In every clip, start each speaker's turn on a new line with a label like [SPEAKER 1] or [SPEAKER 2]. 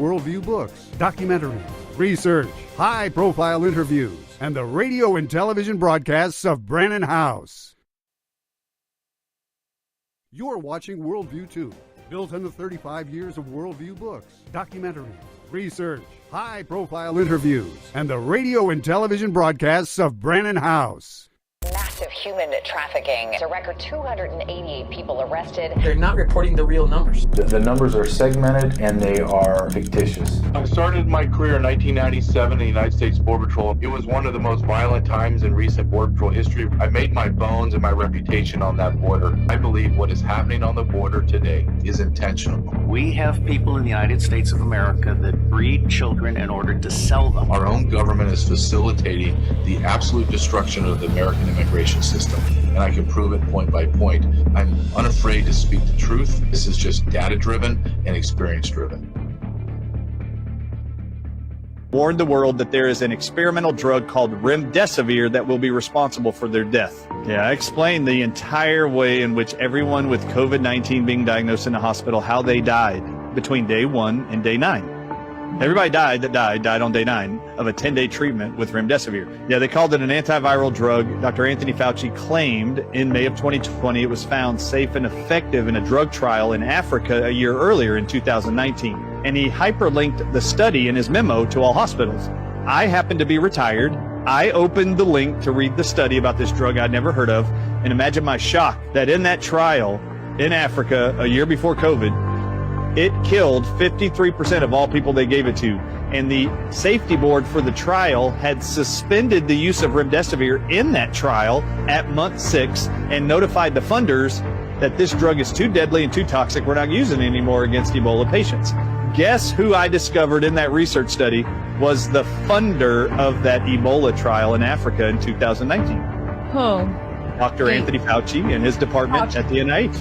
[SPEAKER 1] worldview books, documentaries, research, high-profile interviews, and the radio and television broadcasts of Brannon House. You're watching Worldview 2, built on the 35 years of worldview books, documentaries, research, high-profile interviews, and the radio and television broadcasts of Brannon House.
[SPEAKER 2] Massive human trafficking. It's a record 288 people arrested.
[SPEAKER 3] They're not reporting the real numbers.
[SPEAKER 4] The numbers are segmented and they are fictitious.
[SPEAKER 5] I started my career in 1997 in the United States Border Patrol. It was one of the most violent times in recent Border Patrol history. I made my bones and my reputation on that border. I believe what is happening on the border today is intentional.
[SPEAKER 6] We have people in the United States of America that breed children in order to sell them.
[SPEAKER 5] Our own government is facilitating the absolute destruction of the American immigration system, and I can prove it point by point. I'm unafraid to speak the truth. This is just data-driven and experience-driven.
[SPEAKER 7] Warned the world that there is an experimental drug called remdesivir that will be responsible for their death. Yeah, I explained the entire way in which everyone with COVID-19 being diagnosed in the hospital, how they died between day 1 and day 9. Everybody died on day 9 of a 10-day treatment with remdesivir. Yeah, they called it an antiviral drug. Dr. Anthony Fauci claimed in May of 2020 it was found safe and effective in a drug trial in Africa a year earlier in 2019. And he hyperlinked the study in his memo to all hospitals. I happened to be retired. I opened the link to read the study about this drug I'd never heard of. And imagine my shock that in that trial in Africa a year before COVID, it killed 53% of all people they gave it to. And the safety board for the trial had suspended the use of remdesivir in that trial at month 6 and notified the funders that this drug is too deadly and too toxic. We're not using it anymore against Ebola patients. Guess who I discovered in that research study was the funder of that Ebola trial in Africa in 2019.
[SPEAKER 8] Oh.
[SPEAKER 7] Dr. Anthony Fauci and his department at the NIH.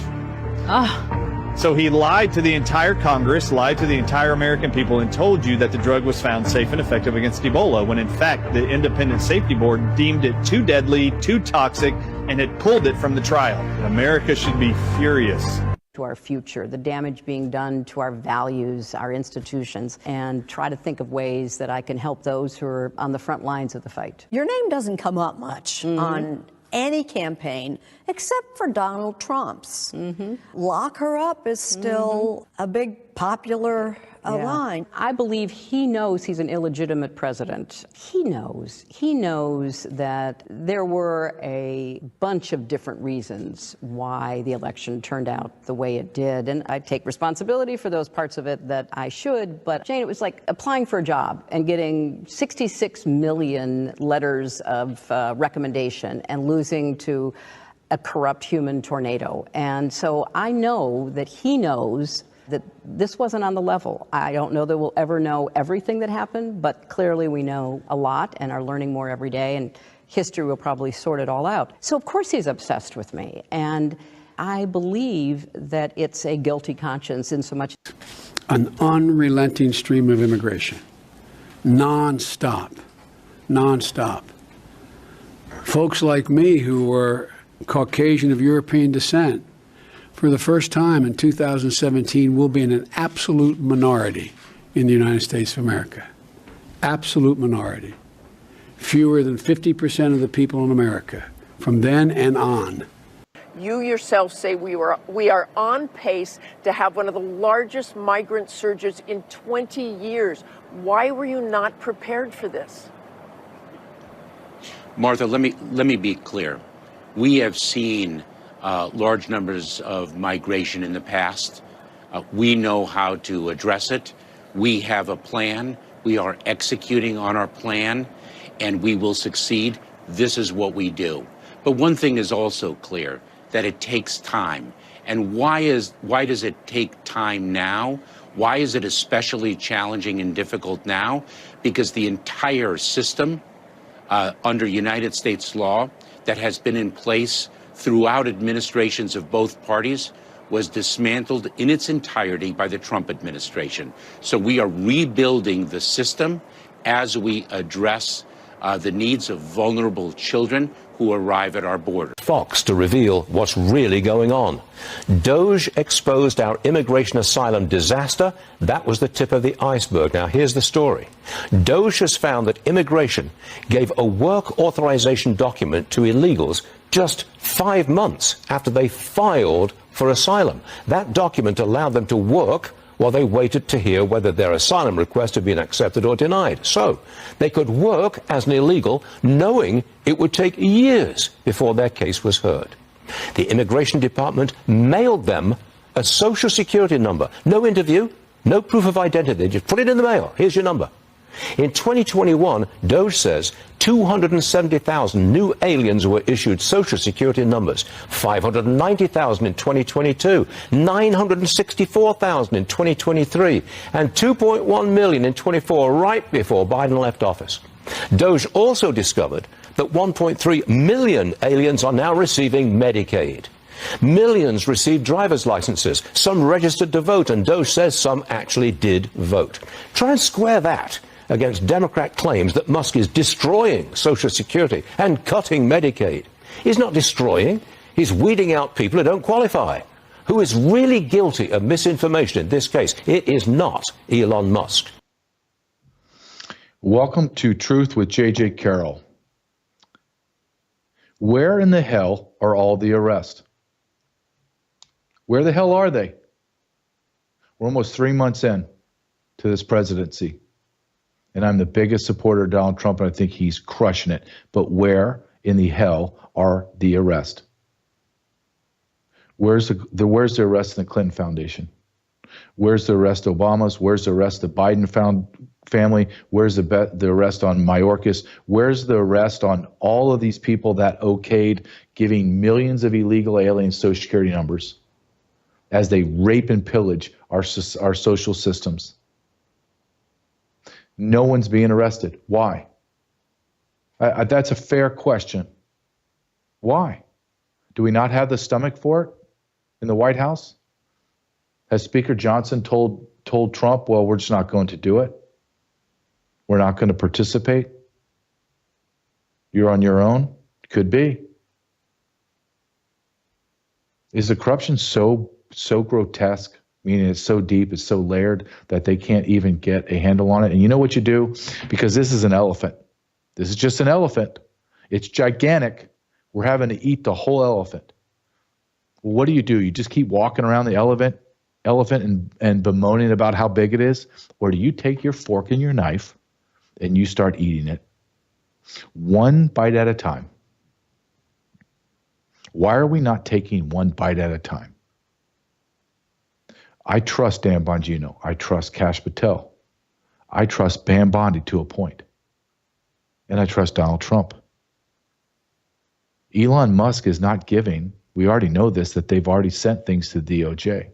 [SPEAKER 8] Ah.
[SPEAKER 7] So he lied to the entire Congress, lied to the entire American people, and told you that the drug was found safe and effective against Ebola, when in fact the independent safety board deemed it too deadly, too toxic, and had pulled it from the trial. America should be furious.
[SPEAKER 9] To our future, the damage being done to our values, our institutions, and try to think of ways that I can help those who are on the front lines of the fight.
[SPEAKER 10] Your name doesn't come up much on any campaign except for Donald Trump's. Lock her up is still a big popular line.
[SPEAKER 9] I believe he knows he's an illegitimate president. He knows that there were a bunch of different reasons why the election turned out the way it did. And I take responsibility for those parts of it that I should. But Jane, it was like applying for a job and getting 66 million letters of recommendation and losing to a corrupt human tornado. And so I know that he knows that this wasn't on the level. I don't know that we'll ever know everything that happened, but clearly we know a lot and are learning more every day, and history will probably sort it all out. So of course he's obsessed with me, and I believe that it's a guilty conscience in so much.
[SPEAKER 11] An unrelenting stream of immigration, non-stop. Folks like me who were Caucasian of European descent, for the first time in 2017, will be in an absolute minority in the United States of America. Absolute minority. Fewer than 50% of the people in America from then and on.
[SPEAKER 12] You yourself say we are on pace to have one of the largest migrant surges in 20 years. Why were you not prepared for this?
[SPEAKER 13] Martha, let me be clear. We have seen large numbers of migration in the past. We know how to address it. We have a plan. We are executing on our plan, and we will succeed. This is what we do. But one thing is also clear, that it takes time. And why does it take time now? Why is it especially challenging and difficult now? Because the entire system under United States law that has been in place throughout administrations of both parties was dismantled in its entirety by the Trump administration. So we are rebuilding the system as we address the needs of vulnerable children who arrive at our border.
[SPEAKER 14] Fox to reveal what's really going on. Doge exposed our immigration asylum disaster. That was the tip of the iceberg. Now, here's the story. Doge has found that immigration gave a work authorization document to illegals just 5 months after they filed for asylum. That document allowed them to work while they waited to hear whether their asylum request had been accepted or denied. So they could work as an illegal, knowing it would take years before their case was heard. The Immigration Department mailed them a Social Security number. No interview, no proof of identity. Just put it in the mail. Here's your number. In 2021, Doge says 270,000 new aliens were issued Social Security numbers, 590,000 in 2022, 964,000 in 2023, and 2.1 million in 24, right before Biden left office. Doge also discovered that 1.3 million aliens are now receiving Medicaid. Millions received driver's licenses, some registered to vote, and Doge says some actually did vote. Try and square that against Democrat claims that Musk is destroying Social Security and cutting Medicaid. He's not destroying, he's weeding out people who don't qualify. Who is really guilty of misinformation in this case? It is not Elon Musk.
[SPEAKER 15] Welcome to Truth with J.J. Carrell. Where in the hell are all the arrests? Where the hell are they? We're almost 3 months in to this presidency. And I'm the biggest supporter of Donald Trump, and I think he's crushing it. But where in the hell are the arrests? Where's the arrest in the Clinton Foundation? Where's the arrest of Obama's? Where's the arrest of the Biden family? Where's the arrest on Mayorkas? Where's the arrest on all of these people that okayed giving millions of illegal aliens Social Security numbers as they rape and pillage our social systems? No one's being arrested. Why? That's a fair question. Why? Do we not have the stomach for it in the White House? Has Speaker Johnson told Trump, well, we're just not going to do it? We're not going to participate? You're on your own? Could be. Is the corruption so grotesque, meaning it's so deep, it's so layered that they can't even get a handle on it? And you know what you do? Because this is an elephant. This is just an elephant. It's gigantic. We're having to eat the whole elephant. Well, what do? You just keep walking around the elephant and bemoaning about how big it is? Or do you take your fork and your knife and you start eating it one bite at a time? Why are we not taking one bite at a time? I trust Dan Bongino. I trust Kash Patel. I trust Pam Bondi to a point. And I trust Donald Trump. Elon Musk is not giving. We already know this, that they've already sent things to the DOJ.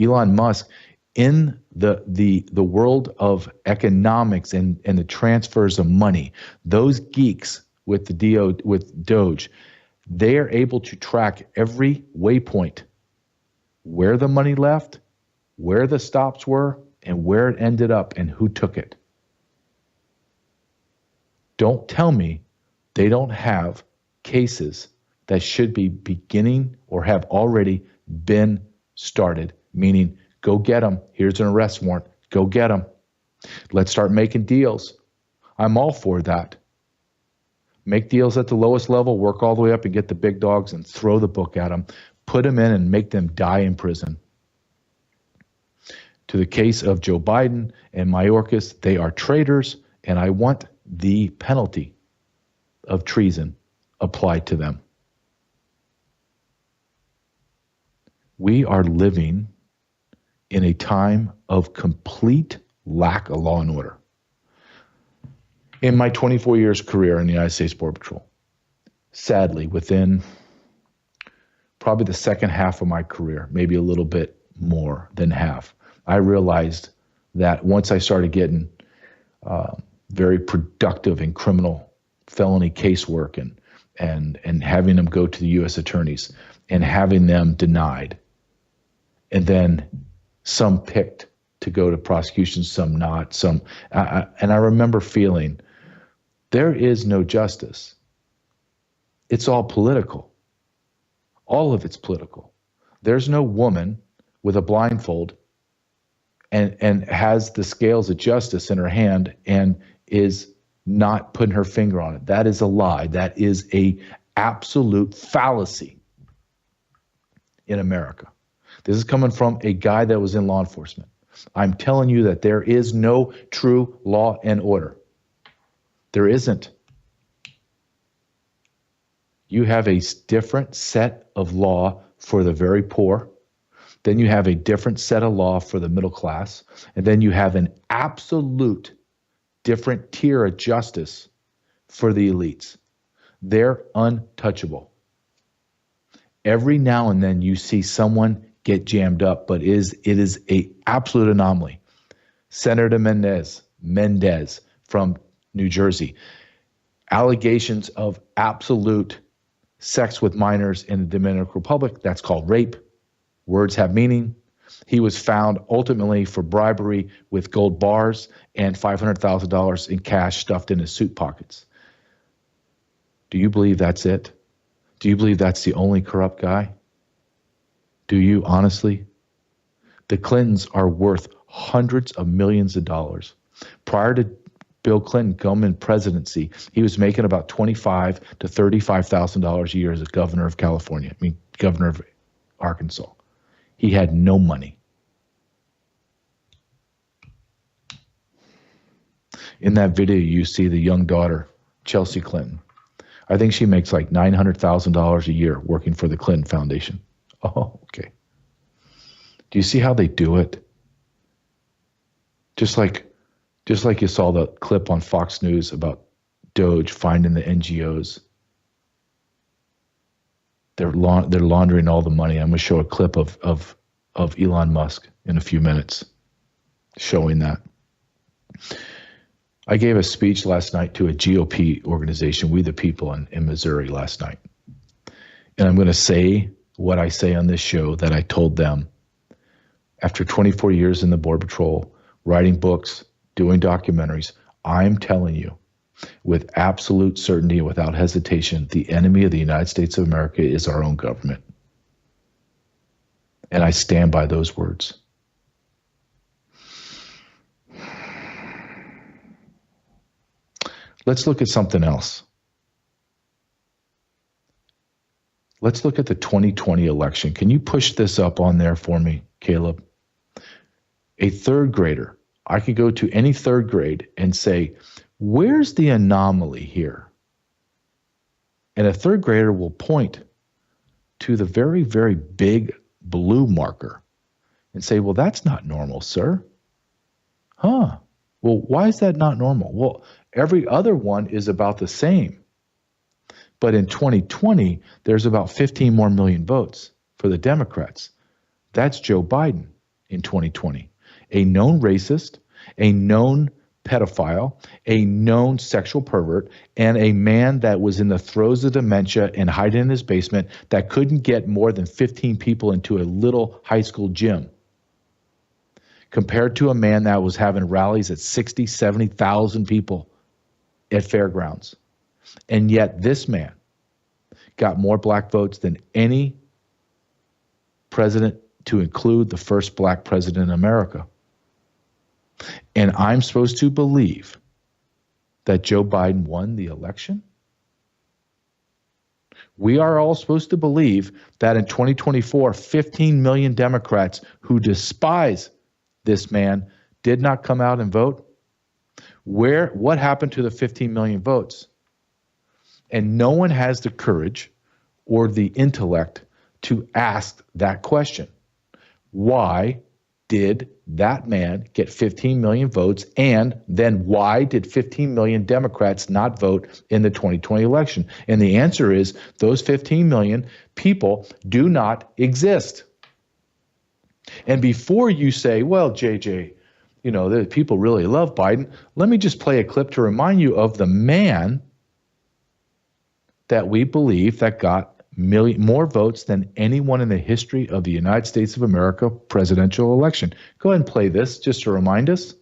[SPEAKER 15] Elon Musk, in the world of economics and the transfers of money, those geeks with Doge, they are able to track every waypoint, where the money left, where the stops were, and where it ended up and who took it. Don't tell me they don't have cases that should be beginning or have already been started, meaning go get them. Here's an arrest warrant. Go get them. Let's start making deals. I'm all for that. Make deals at the lowest level, work all the way up and get the big dogs and throw the book at them. Put them in and make them die in prison. To the case of Joe Biden and Mayorkas, they are traitors, and I want the penalty of treason applied to them. We are living in a time of complete lack of law and order. In my 24 years career in the United States Border Patrol, sadly, within probably the second half of my career, maybe a little bit more than half, I realized that once I started getting very productive in criminal felony casework and having them go to the U.S. attorneys and having them denied, and then some picked to go to prosecution, some not, and I remember feeling there is no justice It's all political. All of it's political. There's no woman with a blindfold and has the scales of justice in her hand and is not putting her finger on it. That is a lie. That is a absolute fallacy in America. This is coming from a guy that was in law enforcement. I'm telling you that there is no true law and order. There isn't. You have a different set of law for the very poor. Then you have a different set of law for the middle class. And then you have an absolute different tier of justice for the elites. They're untouchable. Every now and then you see someone get jammed up, but it is a absolute anomaly. Senator Mendez from New Jersey, allegations of absolute sex with minors in the Dominican Republic. That's called rape. Words have meaning. He was found ultimately for bribery with gold bars and $500,000 in cash stuffed in his suit pockets. Do you believe that's it? Do you believe that's the only corrupt guy? Do you honestly? The Clintons are worth hundreds of millions of dollars. Prior to Bill Clinton coming presidency, he was making about $25,000 to $35,000 a year as a governor of California. Governor of Arkansas. He had no money. In that video, you see the young daughter, Chelsea Clinton. I think she makes like $900,000 a year working for the Clinton Foundation. Oh, okay. Do you see how they do it? Just like you saw the clip on Fox News about Doge finding the NGOs. They're laundering all the money. I'm going to show a clip of Elon Musk in a few minutes showing that. I gave a speech last night to a GOP organization, We the People, in Missouri last night. And I'm going to say what I say on this show that I told them after 24 years in the Border Patrol, writing books, doing documentaries. I'm telling you with absolute certainty and without hesitation, the enemy of the United States of America is our own government. And I stand by those words. Let's look at something else. Let's look at the 2020 election. Can you push this up on there for me, Caleb? A third grader. I could go to any third grade and say, where's the anomaly here? And a third grader will point to the very, very big blue marker and say, well, that's not normal, sir. Huh. Well, why is that not normal? Well, every other one is about the same. But in 2020, there's about 15 more million votes for the Democrats. That's Joe Biden in 2020. A known racist, a known pedophile, a known sexual pervert, and a man that was in the throes of dementia and hiding in his basement that couldn't get more than 15 people into a little high school gym. Compared to a man that was having rallies at 60, 70,000 people at fairgrounds. And yet this man got more black votes than any president, to include the first black president in America. And I'm supposed to believe that Joe Biden won the election? We are all supposed to believe that in 2024, 15 million Democrats who despise this man did not come out and vote? What happened to the 15 million votes? And no one has the courage or the intellect to ask that question. Why did that man get 15 million votes? And then why did 15 million Democrats not vote in the 2020 election? And the answer is those 15 million people do not exist. And before you say, well, JJ, the people really love Biden, let me just play a clip to remind you of the man that we believe that got more votes than anyone in the history of the United States of America presidential election. Go ahead and play this just to remind us.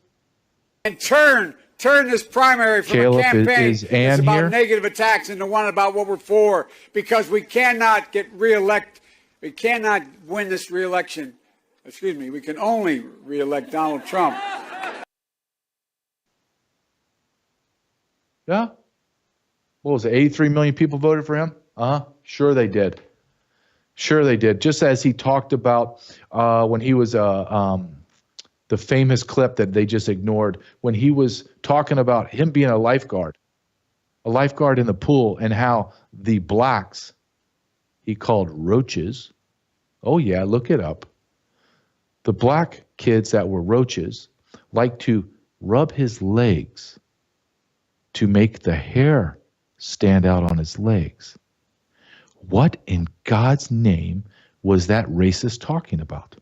[SPEAKER 16] And turn turn this primary from
[SPEAKER 15] Caleb,
[SPEAKER 16] a campaign
[SPEAKER 15] is Ann
[SPEAKER 16] that's about
[SPEAKER 15] here?
[SPEAKER 16] negative attacks into one about what we're for, because we cannot get reelect. We cannot win this reelection. Excuse me. We can only reelect Donald Trump.
[SPEAKER 15] Yeah. What was it? 83 million people voted for him? Sure they did. Sure they did. Just as he talked about when he was the famous clip that they just ignored, when he was talking about him being a lifeguard in the pool, and how the blacks he called roaches. Oh yeah, look it up. The black kids that were roaches liked to rub his legs to make the hair stand out on his legs. What in God's name was that racist talking about?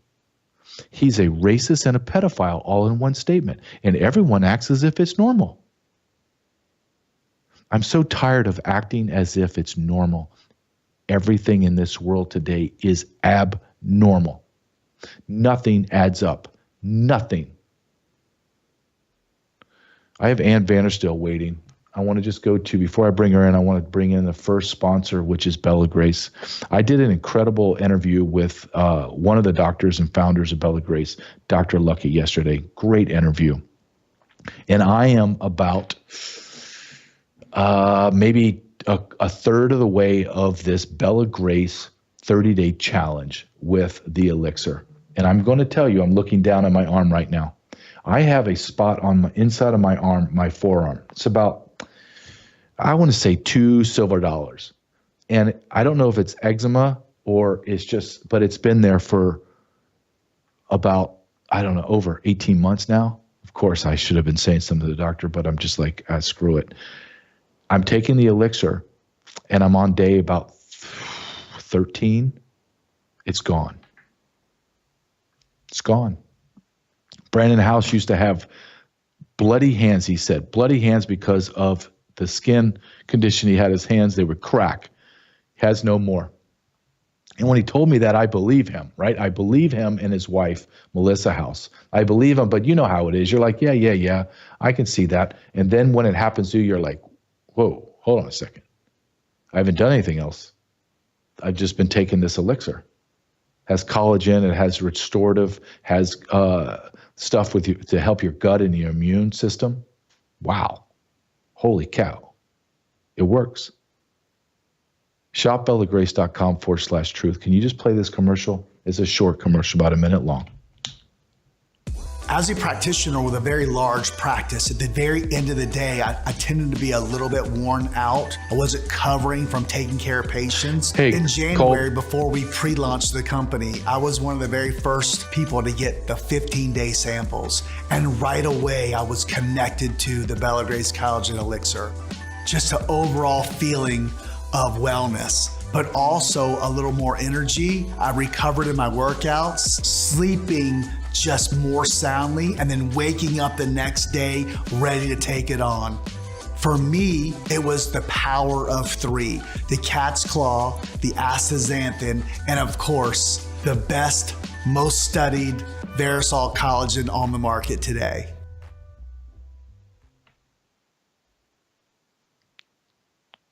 [SPEAKER 15] He's a racist and a pedophile all in one statement, and everyone acts as if it's normal. I'm so tired of acting as if it's normal. Everything in this world today is abnormal. Nothing adds up. Nothing. I have Ann Vandersteel waiting. I want to just go to, before I bring her in, I want to bring in the first sponsor, which is Bella Grace. I did an incredible interview with one of the doctors and founders of Bella Grace, Dr. Lucky, yesterday. Great interview. And I am about maybe a third of the way of this Bella Grace 30-day challenge with the elixir. And I'm going to tell you, I'm looking down at my arm right now. I have a spot on the inside of my arm, my forearm. It's about, I want to say $2 silver. And I don't know if it's eczema or it's just, but it's been there for about, I don't know, over 18 months now. Of course, I should have been saying something to the doctor, but I'm just like, screw it. I'm taking the elixir and I'm on day about 13. It's gone. It's gone. Brandon House used to have bloody hands, he said. Bloody hands because of the skin condition he had. His hands, they would crack. He has no more. And when he told me that, I believe him, right? I believe him and his wife, Melissa House. I believe him, but you know how it is. You're like, yeah, I can see that. And then when it happens to you, you're like, whoa, hold on a second. I haven't done anything else. I've just been taking this elixir. Has collagen, it has restorative, has stuff with you to help your gut and your immune system. Wow. Holy cow. It works. ShopBellaGrace.com/truth. Can you just play this commercial? It's a short commercial, about a minute long.
[SPEAKER 17] As a practitioner with a very large practice, at the very end of the day, I tended to be a little bit worn out. I wasn't covering from taking care of patients. In January, before we pre-launched the company, I was one of the very first people to get the 15-day samples. And right away, I was connected to the Bella Grace Collagen Elixir. Just an overall feeling of wellness, but also a little more energy. I recovered in my workouts, sleeping just more soundly, and then waking up the next day ready to take it on. For me, it was the power of three: the cat's claw, the astaxanthin, and of course, the best, most studied Verisol collagen on the market today.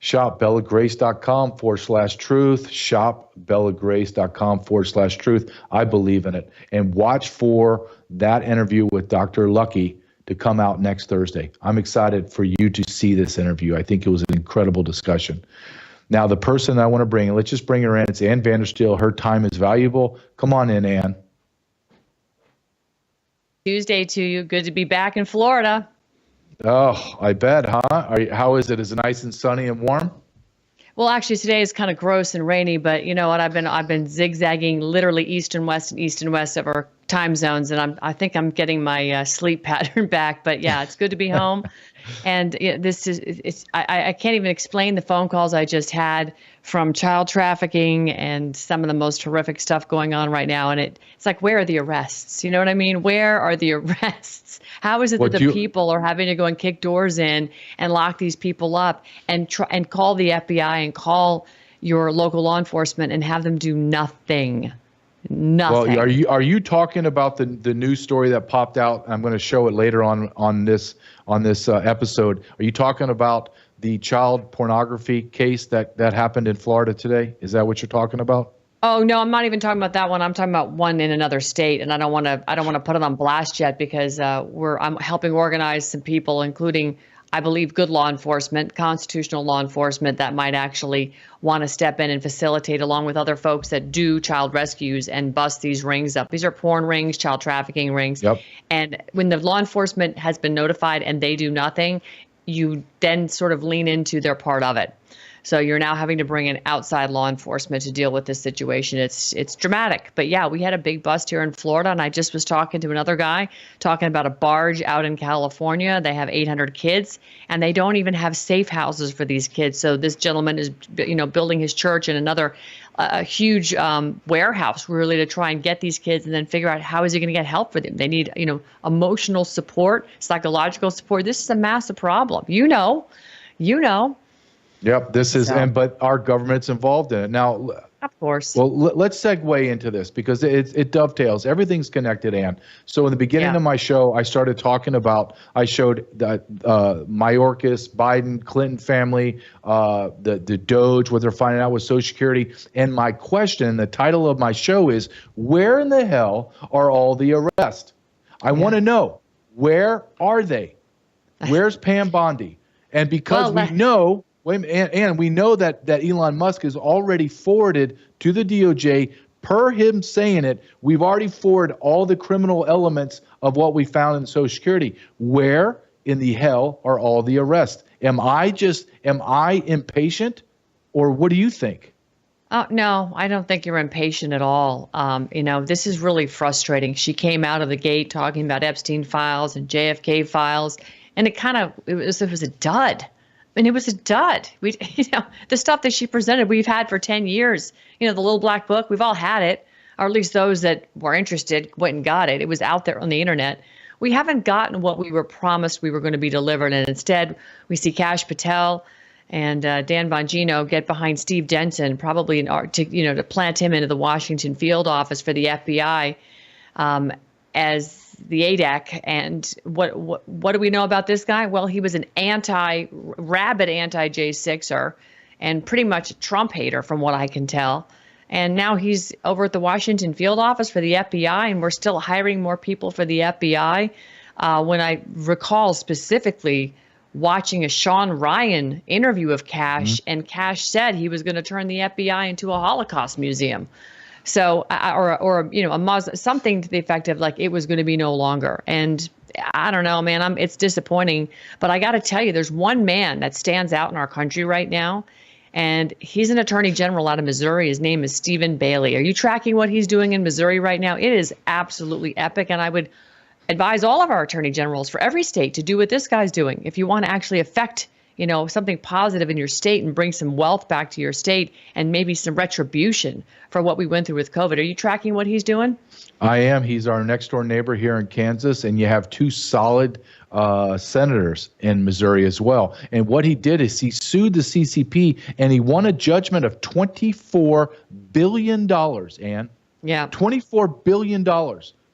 [SPEAKER 15] ShopBellaGrace.com/truth. ShopBellaGrace.com/truth. I believe in it. And watch for that interview with Dr. Lucky to come out next Thursday. I'm excited for you to see this interview. I think it was an incredible discussion. Now, the person I want to bring in, let's just bring her in. It's Ann Vandersteel. Her time is valuable. Come on in, Ann.
[SPEAKER 8] Tuesday to you. Good to be back in Florida.
[SPEAKER 15] Oh, I bet, huh? How is it? Is it nice and sunny and warm?
[SPEAKER 8] Well, actually, today is kind of gross and rainy, but you know what? I've been zigzagging literally east and west of our time zones, and I think I'm getting my sleep pattern back. But yeah, it's good to be home. And I can't even explain the phone calls I just had from child trafficking and some of the most horrific stuff going on right now. And it's like, where are the arrests? You know what I mean? Where are the arrests? How is it that the people are having to go and kick doors in and lock these people up and call the FBI and call your local law enforcement and have them do nothing? Nothing.
[SPEAKER 15] Well, are you talking about the news story that popped out? I'm going to show it later on this episode. Are you talking about the child pornography case that happened in Florida today? Is that what you're talking about?
[SPEAKER 8] Oh no, I'm not even talking about that one. I'm talking about one in another state, and I don't want to put it on blast yet because I'm helping organize some people, including, I believe, good law enforcement, constitutional law enforcement that might actually want to step in and facilitate, along with other folks that do child rescues and bust these rings up. These are porn rings, child trafficking rings.
[SPEAKER 15] Yep.
[SPEAKER 8] And when the law enforcement has been notified and they do nothing, you then sort of lean into their part of it. So you're now having to bring in outside law enforcement to deal with this situation. It's dramatic. But yeah, we had a big bust here in Florida, and I just was talking to another guy talking about a barge out in California. They have 800 kids, and they don't even have safe houses for these kids. So this gentleman is, building his church in another huge warehouse, really, to try and get these kids and then figure out how is he going to get help for them. They need, emotional support, psychological support. This is a massive problem. You know.
[SPEAKER 15] Yep, but our government's involved in it. Now,
[SPEAKER 8] of course.
[SPEAKER 15] Well, let's segue into this because it dovetails. Everything's connected, Ann. So in the beginning of my show, I started talking about, I showed that Mayorkas, Biden, Clinton family, the Doge, what they're finding out with Social Security. And my question, the title of my show is, where in the hell are all the arrests? I want to know, where are they? Where's Pam Bondi? And because we know... And we know that Elon Musk has already forwarded to the DOJ, per him saying it, we've already forwarded all the criminal elements of what we found in Social Security. Where in the hell are all the arrests? Am I impatient, or what do you think?
[SPEAKER 8] No, I don't think you're impatient at all. This is really frustrating. She came out of the gate talking about Epstein files and JFK files, and it was a dud. And it was a dud. The stuff that she presented, we've had for 10 years. The little black book, we've all had it, or at least those that were interested went and got it. It was out there on the internet. We haven't gotten what we were promised we were going to be delivered. And instead, we see Kash Patel and Dan Bongino get behind Steve Denton, probably to plant him into the Washington field office for the FBI as the ADAC. And what do we know about this guy? Well, he was an rabid anti-J6er and pretty much a Trump hater from what I can tell. And now he's over at the Washington field office for the FBI, and we're still hiring more people for the FBI. When I recall specifically watching a Sean Ryan interview of Kash, and Kash said he was going to turn the FBI into a Holocaust museum. So, or a Muslim, something to the effect of like it was going to be no longer. And I don't know, man, it's disappointing. But I got to tell you, there's one man that stands out in our country right now, and he's an attorney general out of Missouri. His name is Stephen Bailey. Are you tracking what he's doing in Missouri right now? It is absolutely epic. And I would advise all of our attorney generals for every state to do what this guy's doing. If you want to actually affect something positive in your state and bring some wealth back to your state and maybe some retribution for what we went through with COVID. Are you tracking what he's doing?
[SPEAKER 15] I am. He's our next door neighbor here in Kansas, and you have two solid senators in Missouri as well. And what he did is he sued the CCP, and he won a judgment of $24 billion, Ann.
[SPEAKER 8] Yeah.
[SPEAKER 15] $24 billion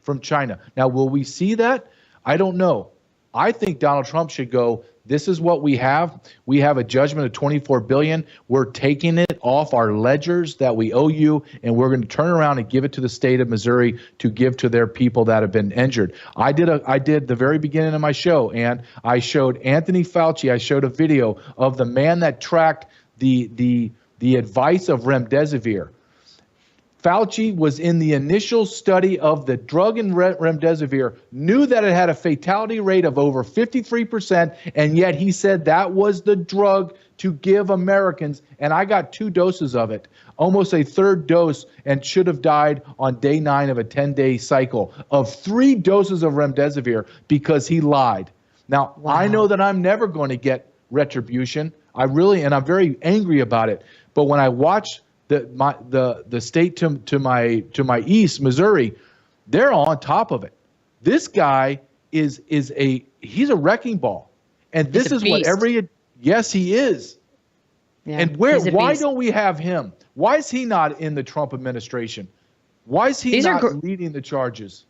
[SPEAKER 15] from China. Now, will we see that? I don't know. I think Donald Trump should go, this is what we have. We have a judgment of $24 billion. We're taking it off our ledgers that we owe you, and we're going to turn around and give it to the state of Missouri to give to their people that have been injured. I did the very beginning of my show, and I showed Anthony Fauci. I showed a video of the man that tracked the advice of remdesivir. Fauci was in the initial study of the drug in remdesivir, knew that it had a fatality rate of over 53%, and yet he said that was the drug to give Americans. And I got 2 doses of it, almost a third dose, and should have died on day 9 of a 10-day cycle of 3 doses of remdesivir because he lied. Now, wow. I know that I'm never going to get retribution. And I'm very angry about it. But when I watch the state to my east, Missouri, they're on top of it. This guy he's a wrecking ball, and this is what yes, he is. Yeah, and why don't we have him? Why is he not in the Trump administration? Why is he not leading the charges?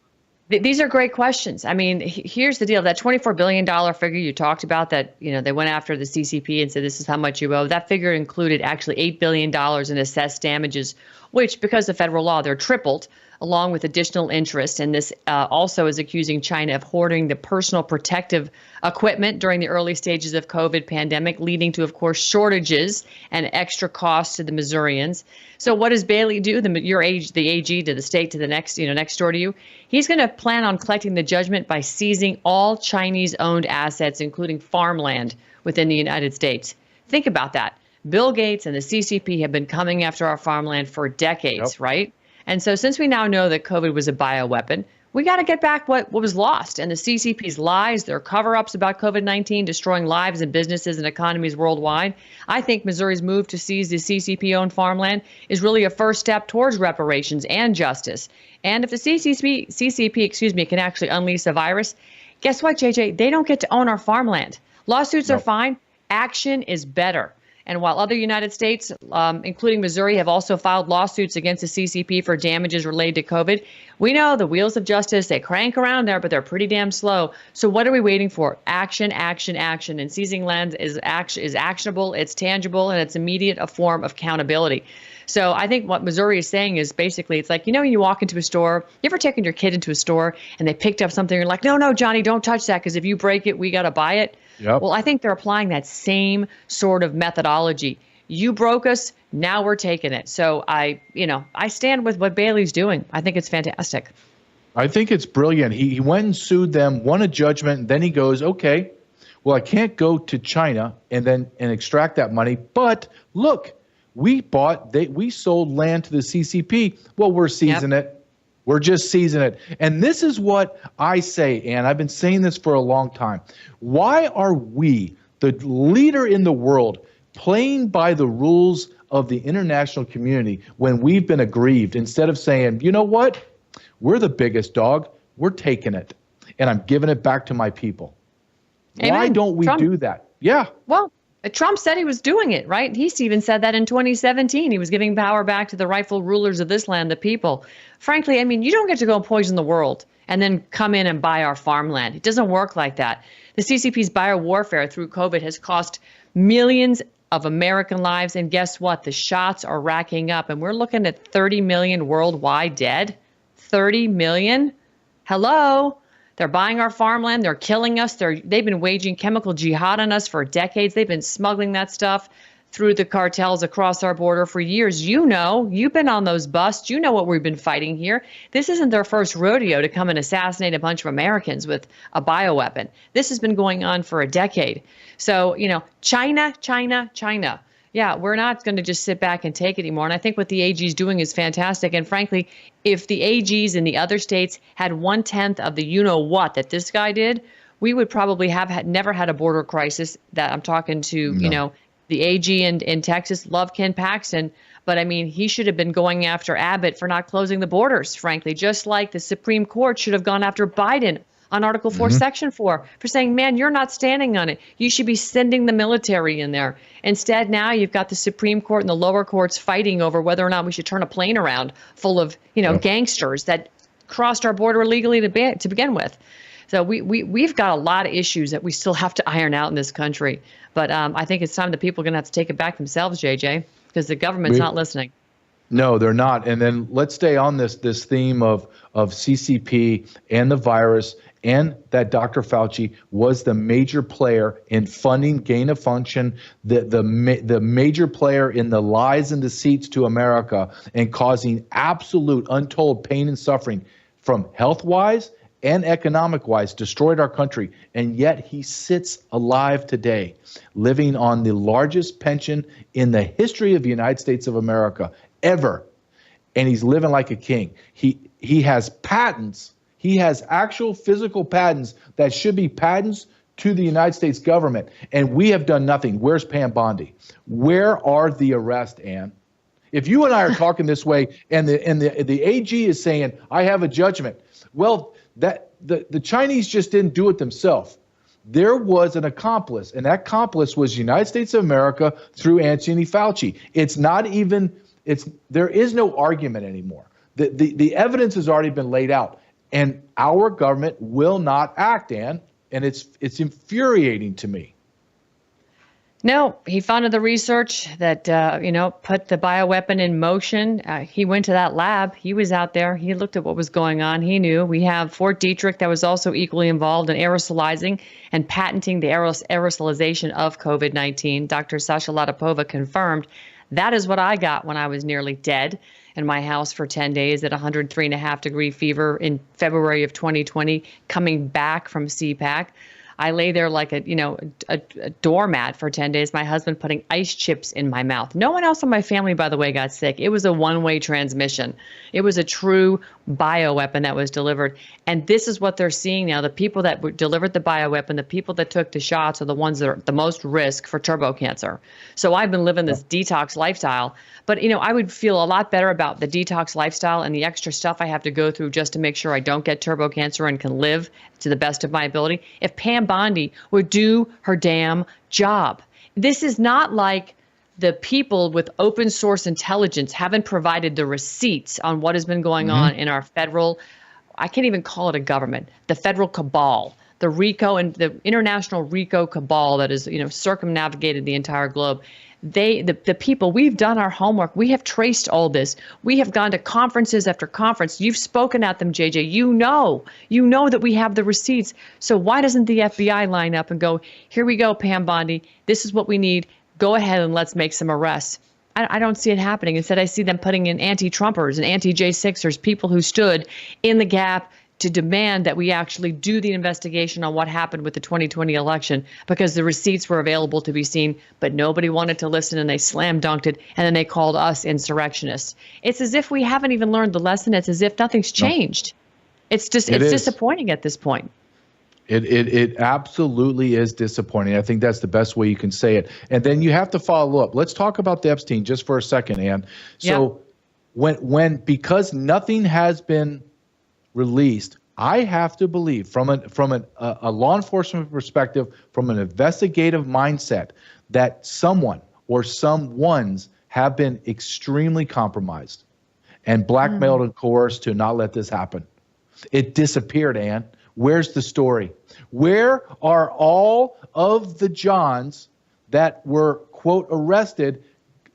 [SPEAKER 8] These are great questions. I mean, here's the deal. That $24 billion figure you talked about that, they went after the CCP and said, this is how much you owe. That figure included actually $8 billion in assessed damages, which, because of federal law, they're tripled, along with additional interest. And this also is accusing China of hoarding the personal protective equipment during the early stages of COVID pandemic, leading to, of course, shortages and extra costs to the Missourians. So what does Bailey do? The AG to the state to the next door to you. He's going to plan on collecting the judgment by seizing all Chinese-owned assets, including farmland within the United States. Think about that. Bill Gates and the CCP have been coming after our farmland for decades, right? And so since we now know that COVID was a bioweapon, we got to get back what was lost. And the CCP's lies, their cover-ups about COVID-19, destroying lives and businesses and economies worldwide. I think Missouri's move to seize the CCP-owned farmland is really a first step towards reparations and justice. And if the CCP, can actually unleash the virus, guess what, JJ? They don't get to own our farmland. Lawsuits are fine. Action is better. And while other United states, including Missouri, have also filed lawsuits against the CCP for damages related to COVID, we know the wheels of justice, they crank around there, but they're pretty damn slow. So what are we waiting for? Action, action, action. And seizing land is actionable, it's tangible, and it's immediate a form of accountability. So I think what Missouri is saying is basically, it's like, when you walk into a store, you ever taken your kid into a store and they picked up something, you're like, no, Johnny, don't touch that, because if you break it, we got to buy it. Yep. Well, I think they're applying that same sort of methodology. You broke us, now we're taking it. So I stand with what Bailey's doing. I think it's fantastic.
[SPEAKER 15] I think it's brilliant. He went and sued them, won a judgment, and then he goes, okay, well, I can't go to China and extract that money. But look, we sold land to the CCP. Well, we're seizing it. We're just seizing it. And this is what I say, Ann. I've been saying this for a long time. Why are we, the leader in the world, playing by the rules of the international community when we've been aggrieved, instead of saying, you know what? We're the biggest dog. We're taking it. And I'm giving it back to my people. Amen. Why don't we do that? Yeah.
[SPEAKER 8] Well, Trump said he was doing it, right? He even said that in 2017. He was giving power back to the rightful rulers of this land, the people. Frankly, you don't get to go and poison the world and then come in and buy our farmland. It doesn't work like that. The CCP's biowarfare through COVID has cost millions of American lives. And guess what? The shots are racking up. And we're looking at 30 million worldwide dead. 30 million? Hello? They're buying our farmland. They're killing us. They've been waging chemical jihad on us for decades. They've been smuggling that stuff through the cartels across our border for years. You've been on those busts. You know what we've been fighting here. This isn't their first rodeo to come and assassinate a bunch of Americans with a bioweapon. This has been going on for a decade. So, China. Yeah, we're not going to just sit back and take it anymore. And I think what the AG is doing is fantastic. And frankly, if the AGs in the other states had 1/10 of the what that this guy did, we would probably have never had a border crisis. That I'm talking to, the AG in Texas, love Ken Paxton. But he should have been going after Abbott for not closing the borders, frankly, just like the Supreme Court should have gone after Biden on Article 4, Section 4, for saying, man, you're not standing on it. You should be sending the military in there. Instead, now you've got the Supreme Court and the lower courts fighting over whether or not we should turn a plane around full of, gangsters that crossed our border illegally to begin with. So we've got a lot of issues that we still have to iron out in this country. But I think it's time the people are going to have to take it back themselves, JJ, because the government's not listening.
[SPEAKER 15] No, they're not. And then let's stay on this theme of CCP and the virus, and that Dr. Fauci was the major player in funding gain of function, the major player in the lies and deceits to America, and causing absolute untold pain and suffering from health-wise and economic-wise, destroyed our country. And yet he sits alive today, living on the largest pension in the history of the United States of America ever. And he's living like a king. He has patents. He has actual physical patents that should be patents to the United States government. And we have done nothing. Where's Pam Bondi? Where are the arrests, Ann? If you and I are talking this way and the AG is saying, I have a judgment, well, that the Chinese just didn't do it themselves. There was an accomplice, and that accomplice was the United States of America through Anthony Fauci. There is no argument anymore. The evidence has already been laid out, and our government will not act, Ann, and it's infuriating to me.
[SPEAKER 8] No, he funded the research that, put the bioweapon in motion. He went to that lab. He was out there. He looked at what was going on. He knew. We have Fort Detrick that was also equally involved in aerosolizing and patenting the aerosolization of COVID-19. Dr. Sasha Latipova confirmed that is what I got when I was nearly dead in my house for 10 days at 103.5 degree fever in February of 2020, coming back from CPAC. I lay there like a doormat for 10 days. My husband putting ice chips in my mouth. No one else in my family, by the way, got sick. It was a one-way transmission. It was a true bioweapon that was delivered. And this is what they're seeing now. The people that delivered the bioweapon, the people that took the shots are the ones that are at the most risk for turbo cancer. So I've been living this detox lifestyle. But, I would feel a lot better about the detox lifestyle and the extra stuff I have to go through just to make sure I don't get turbo cancer and can live to the best of my ability if Pam Bondi would do her damn job. This is not like the people with open source intelligence haven't provided the receipts on what has been going on in our federal, I can't even call it a government, the federal cabal, the RICO and the international RICO cabal that is, circumnavigated the entire globe. The people, we've done our homework. We have traced all this. We have gone to conferences after conference. You've spoken at them, JJ. You know that we have the receipts. So why doesn't the FBI line up and go, here we go, Pam Bondi. This is what we need. Go ahead and let's make some arrests. I don't see it happening. Instead, I see them putting in anti-Trumpers and anti-J6ers, people who stood in the gap to demand that we actually do the investigation on what happened with the 2020 election because the receipts were available to be seen, but nobody wanted to listen and they slam dunked it. And then they called us insurrectionists. It's as if we haven't even learned the lesson. It's as if nothing's changed. It's disappointing at this point.
[SPEAKER 15] It absolutely is disappointing. I think that's the best way you can say it. And then you have to follow up. Let's talk about the Epstein just for a second, Ann. So because nothing has been released, I have to believe from a law enforcement perspective, from an investigative mindset, that someone or some ones have been extremely compromised and blackmailed and coerced to not let this happen. It disappeared, Ann. Where's the story? Where are all of the Johns that were, quote, arrested?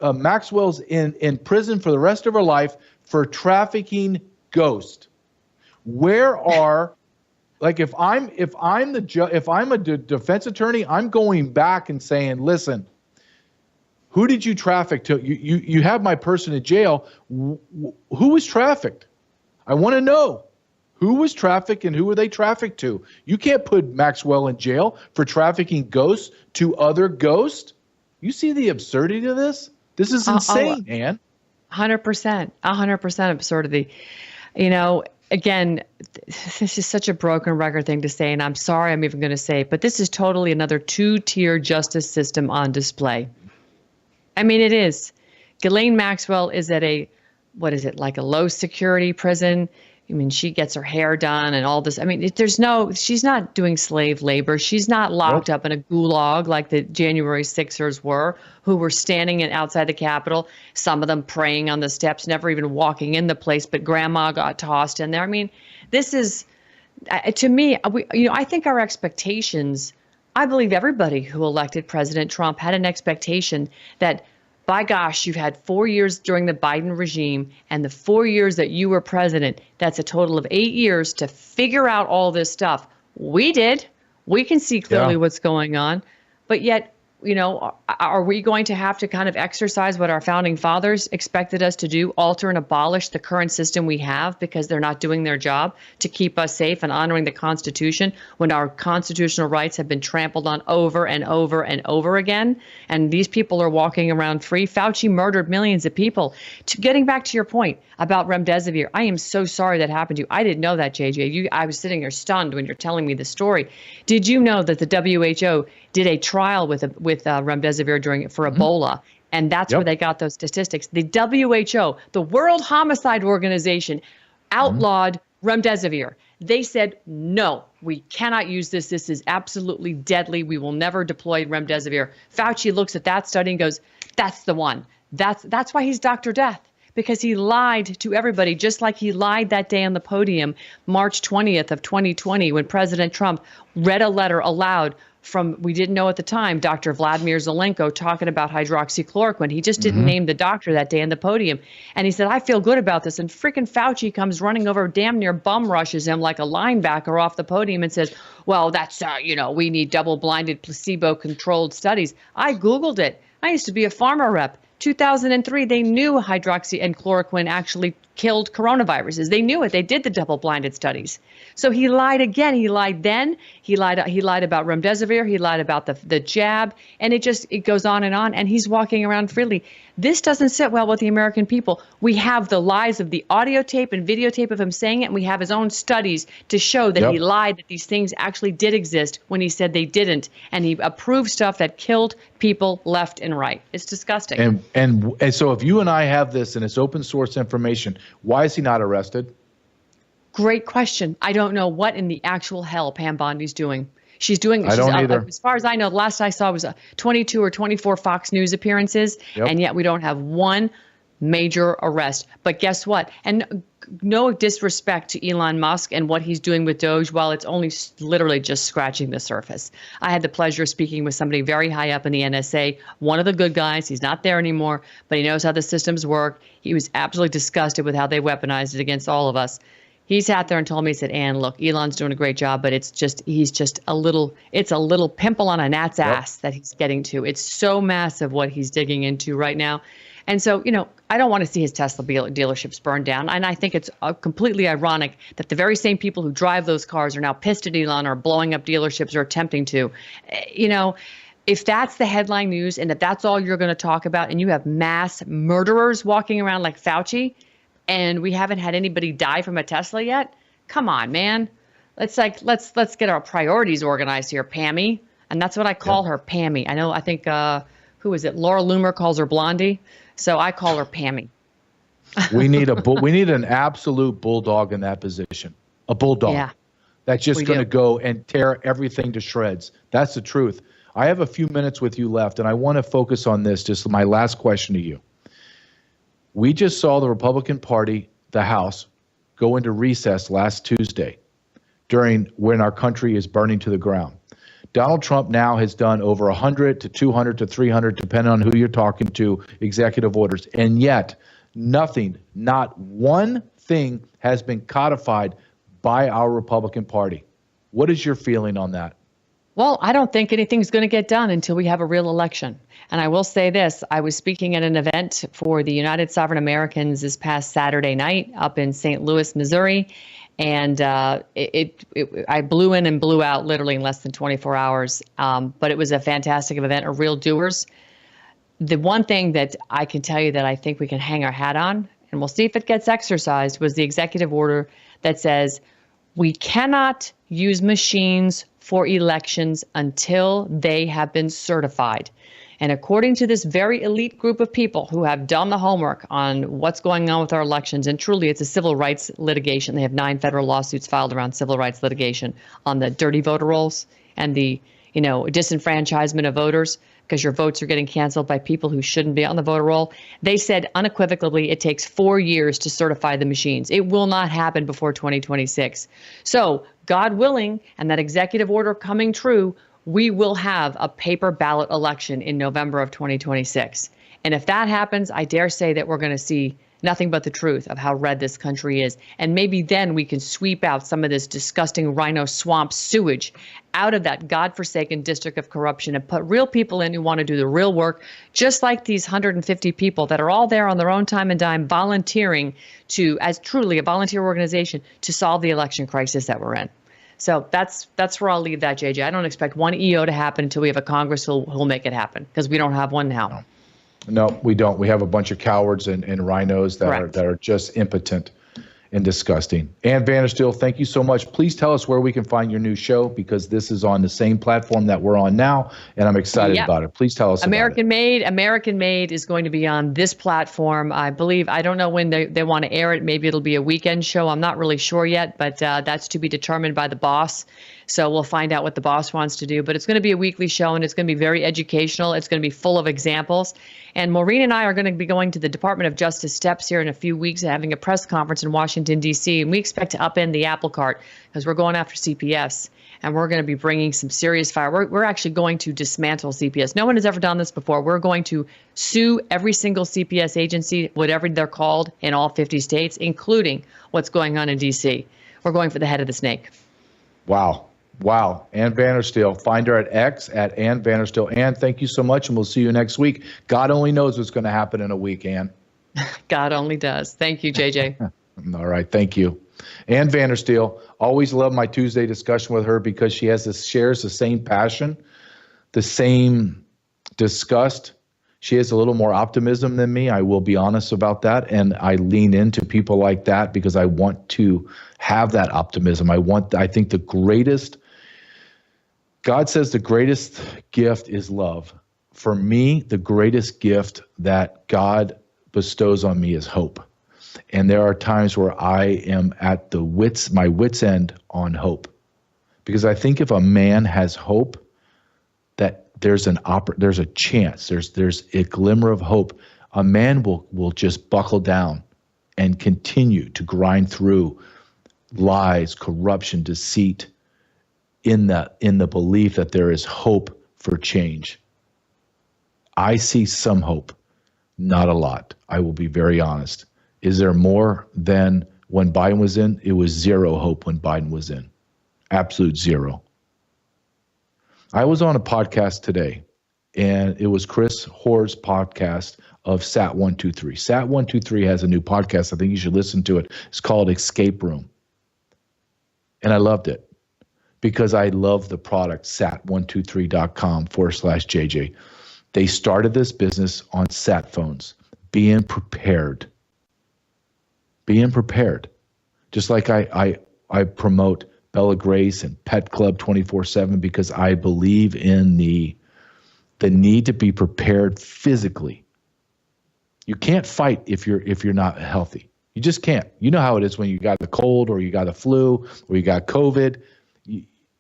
[SPEAKER 15] Maxwell's in prison for the rest of her life for trafficking ghosts. Where are, like, if I'm a defense attorney, I'm going back and saying, listen, who did you traffic to? You have my person in jail. Who was trafficked? I want to know who was trafficked and who were they trafficked to. You can't put Maxwell in jail for trafficking ghosts to other ghosts. You see the absurdity of this? This is insane, Ann.
[SPEAKER 8] 100% absurdity. Again, this is such a broken record thing to say, and I'm sorry I'm even going to say it, but this is totally another two-tier justice system on display. I mean, it is. Ghislaine Maxwell is at like a low-security prison. I mean, she gets her hair done and all this. I mean, she's not doing slave labor. She's not locked up in a gulag like the January 6ers were, who were standing outside the Capitol, some of them praying on the steps, never even walking in the place, but grandma got tossed in there. I mean, this is, to me, I think our expectations, I believe everybody who elected President Trump had an expectation that, by gosh, you've had 4 years during the Biden regime, and the 4 years that you were president, that's a total of 8 years to figure out all this stuff. We did. We can see clearly what's going on. But yet, are we going to have to kind of exercise what our founding fathers expected us to do, alter and abolish the current system we have because they're not doing their job to keep us safe and honoring the Constitution when our constitutional rights have been trampled on over and over and over again? And these people are walking around free. Fauci murdered millions of people. Getting back to your point about remdesivir, I am so sorry that happened to you. I didn't know that, JJ. I was sitting here stunned when you're telling me the story. Did you know that the WHO did a trial with remdesivir for Ebola, and that's where they got those statistics? The WHO, the World Homicide Organization, outlawed remdesivir. They said, no, we cannot use this. This is absolutely deadly. We will never deploy remdesivir. Fauci looks at that study and goes, that's the one. That's why he's Dr. Death, Because he lied to everybody, just like he lied that day on the podium, March 20th of 2020, when President Trump read a letter aloud from, we didn't know at the time, Dr. Vladimir Zelenko talking about hydroxychloroquine. He just didn't name the doctor that day on the podium. And he said, I feel good about this. And freaking Fauci comes running over, damn near bum rushes him like a linebacker off the podium and says, well, that's, we need double-blinded placebo-controlled studies. I Googled it. I used to be a pharma rep. 2003, they knew hydroxy and chloroquine actually killed coronaviruses. They knew it. They did the double-blinded studies. So he lied again. He lied then. He lied about remdesivir. He lied about the jab. And it goes on. And he's walking around freely. This doesn't sit well with the American people. We have the lies of the audio tape and videotape of him saying it, and we have his own studies to show that he lied, that these things actually did exist when he said they didn't. And he approved stuff that killed people left and right. It's disgusting.
[SPEAKER 15] And so if you and I have this and it's open source information, why is he not arrested?
[SPEAKER 8] Great question. I don't know what in the actual hell Pam Bondi's doing. She's doing.
[SPEAKER 15] I don't either.
[SPEAKER 8] As far as I know, the last I saw was 22 or 24 Fox News appearances, and yet we don't have one major arrest. But guess what? And no disrespect to Elon Musk and what he's doing with Doge, while it's only literally just scratching the surface. I had the pleasure of speaking with somebody very high up in the NSA, one of the good guys. He's not there anymore, but he knows how the systems work. He was absolutely disgusted with how they weaponized it against all of us. He sat there and told me, he said, Ann, look, Elon's doing a great job, but it's a little pimple on a gnat's ass that he's getting to. It's so massive what he's digging into right now. And so, I don't want to see his Tesla dealerships burned down. And I think it's completely ironic that the very same people who drive those cars are now pissed at Elon or blowing up dealerships or attempting to. If that's the headline news and if that's all you're going to talk about, and you have mass murderers walking around like Fauci, and we haven't had anybody die from a Tesla yet, come on, man. Let's get our priorities organized here, Pammy. And that's what I call her, Pammy. I think who is it? Laura Loomer calls her Blondie. So I call her Pammy.
[SPEAKER 15] We need an absolute bulldog in that position. A bulldog that's just going to go and tear everything to shreds. That's the truth. I have a few minutes with you left, and I want to focus on this. Just my last question to you. We just saw the Republican Party, the House, go into recess last Tuesday when our country is burning to the ground. Donald Trump now has done over 100 to 200 to 300, depending on who you're talking to, executive orders. And yet, nothing, not one thing has been codified by our Republican Party. What is your feeling on that?
[SPEAKER 8] Well, I don't think anything's going to get done until we have a real election. And I will say this, I was speaking at an event for the United Sovereign Americans this past Saturday night up in St. Louis, Missouri. And I blew in and blew out literally in less than 24 hours. But it was a fantastic event of real doers. The one thing that I can tell you that I think we can hang our hat on, and we'll see if it gets exercised, was the executive order that says we cannot use machines for elections until they have been certified. And according to this very elite group of people who have done the homework on what's going on with our elections, and truly it's a civil rights litigation. They have 9 federal lawsuits filed around civil rights litigation on the dirty voter rolls and the, disenfranchisement of voters because your votes are getting canceled by people who shouldn't be on the voter roll. They said unequivocally it takes 4 years to certify the machines. It will not happen before 2026. So, God willing, and that executive order coming true, we will have a paper ballot election in November of 2026. And if that happens, I dare say that we're going to see nothing but the truth of how red this country is. And maybe then we can sweep out some of this disgusting rhino swamp sewage out of that godforsaken district of corruption and put real people in who want to do the real work, just like these 150 people that are all there on their own time and dime volunteering as truly a volunteer organization to solve the election crisis that we're in. So that's where I'll leave that, JJ. I don't expect one EO to happen until we have a Congress who'll make it happen, because we don't have one now.
[SPEAKER 15] No, we don't. We have a bunch of cowards and rhinos that are just impotent and disgusting. Ann Vandersteel, thank you so much. Please tell us where we can find your new show, because this is on the same platform that we're on now, and I'm excited about it. Please tell us
[SPEAKER 8] American Made. American Made is going to be on this platform. I believe, I don't know when they want to air it. Maybe it'll be a weekend show. I'm not really sure yet, but that's to be determined by the boss. So we'll find out what the boss wants to do. But it's going to be a weekly show, and it's going to be very educational. It's going to be full of examples. And Maureen and I are going to be going to the Department of Justice steps here in a few weeks, having a press conference in Washington, D.C. And we expect to upend the apple cart because we're going after CPS. And we're going to be bringing some serious fire. We're actually going to dismantle CPS. No one has ever done this before. We're going to sue every single CPS agency, whatever they're called, in all 50 states, including what's going on in D.C. We're going for the head of the snake.
[SPEAKER 15] Wow. Wow. Ann Vandersteel. Find her at X at Ann Vandersteel. Ann, thank you so much, and we'll see you next week. God only knows what's going to happen in a week, Ann.
[SPEAKER 8] God only does. Thank you, JJ.
[SPEAKER 15] All right. Thank you. Ann Vandersteel. Always love my Tuesday discussion with her because she shares the same passion, the same disgust. She has a little more optimism than me. I will be honest about that. And I lean into people like that because I want to have that optimism. I think God says the greatest gift is love. For me, the greatest gift that God bestows on me is hope. And there are times where I am at my wit's end on hope. Because I think if a man has hope, that there's a chance, there's a glimmer of hope, a man will just buckle down and continue to grind through lies, corruption, deceit, in the belief that there is hope for change. I see some hope, not a lot. I will be very honest. Is there more than when Biden was in? It was zero hope when Biden was in. Absolute zero. I was on a podcast today, and it was Chris Hoare's podcast of Sat123. Sat123 has a new podcast. I think you should listen to it. It's called Escape Room. And I loved it because I love the product, sat123.com/JJ. They started this business on sat phones, being prepared. Being prepared. Just like I promote Bella Grace and Pet Club 24/7 because I believe in the need to be prepared physically. You can't fight if you're not healthy. You just can't. You know how it is when you got a cold or you got a flu or you got COVID.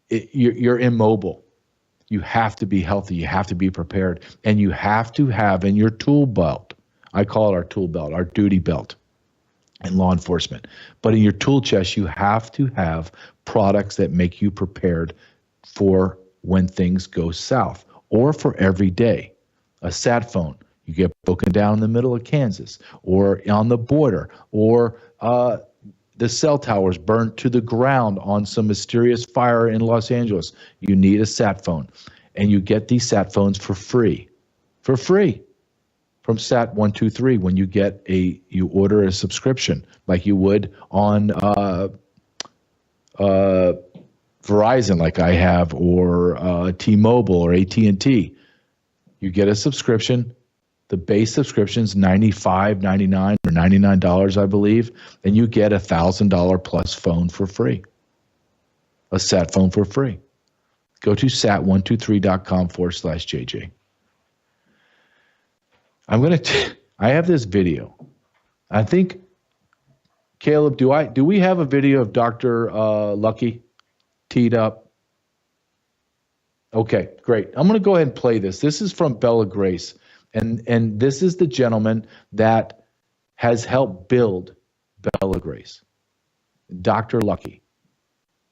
[SPEAKER 15] You're immobile. You have to be healthy. You have to be prepared. And you have to have in your tool belt, I call it our tool belt, our duty belt in law enforcement. But in your tool chest, you have to have products that make you prepared for when things go south or for every day. A sat phone. You get broken down in the middle of Kansas or on the border or the cell towers burned to the ground on some mysterious fire in Los Angeles. You need a sat phone. And you get these sat phones for free. For free. From Sat123 when you order a subscription like you would on Verizon like I have or T-Mobile or AT&T. You get a subscription. The base subscription is $95, $99, or $99, I believe, and you get $1,000 plus phone for free. A sat phone for free. Go to sat123.com/JJ. I have this video. I think, Caleb, do we have a video of Dr. Lucky teed up? Okay, great. I'm going to go ahead and play this. This is from Bella Grace. And this is the gentleman that has helped build Bella Grace. Dr. Lucky.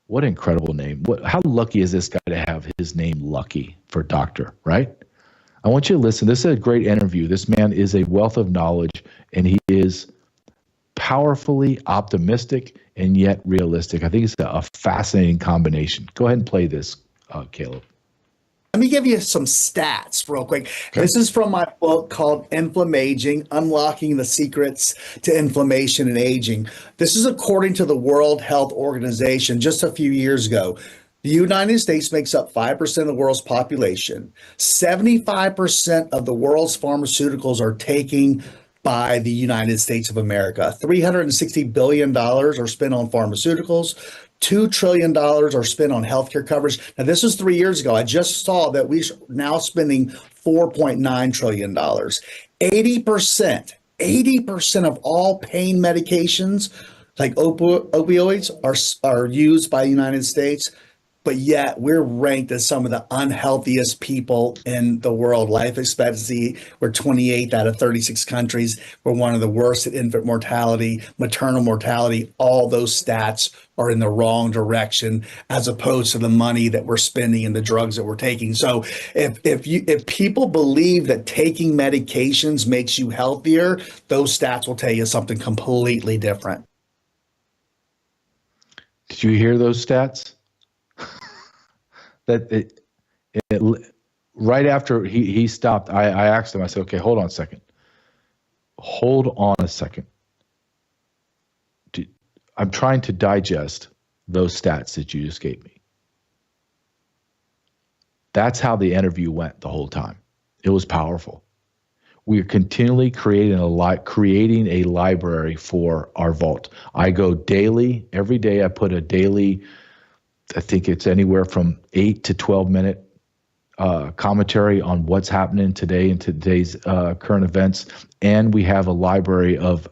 [SPEAKER 15] What an incredible name. How lucky is this guy to have his name Lucky for doctor, right? I want you to listen. This is a great interview. This man is a wealth of knowledge, and he is powerfully optimistic and yet realistic. I think it's a fascinating combination. Go ahead and play this, Caleb.
[SPEAKER 17] Let me give you some stats real quick. Okay. This is from my book called Inflammaging, Unlocking the Secrets to Inflammation and Aging. This is according to the World Health Organization just a few years ago. The United States makes up 5% of the world's population. 75% of the world's pharmaceuticals are taken by the United States of America. $360 billion are spent on pharmaceuticals. $2 trillion are spent on healthcare coverage. Now, this was 3 years ago. I just saw that we're now spending $4.9 trillion. 80% of all pain medications, like opioids, are used by the United States. but yet we're ranked as some of the unhealthiest people in the world. Life expectancy, we're 28th out of 36 countries. We're one of the worst at infant mortality, maternal mortality. All those stats are in the wrong direction as opposed to the money that we're spending and the drugs that we're taking. So if people believe that taking medications makes you healthier, those stats will tell you something completely different.
[SPEAKER 15] Did you hear those stats? That right after he stopped, I asked him, I said, okay, hold on a second. Hold on a second. I'm trying to digest those stats that you just gave me. That's how the interview went the whole time. It was powerful. We are continually creating a library for our vault. I go daily, every day I put a daily, I think it's anywhere from 8 to 12 minute commentary on what's happening today in today's current events. And we have a library of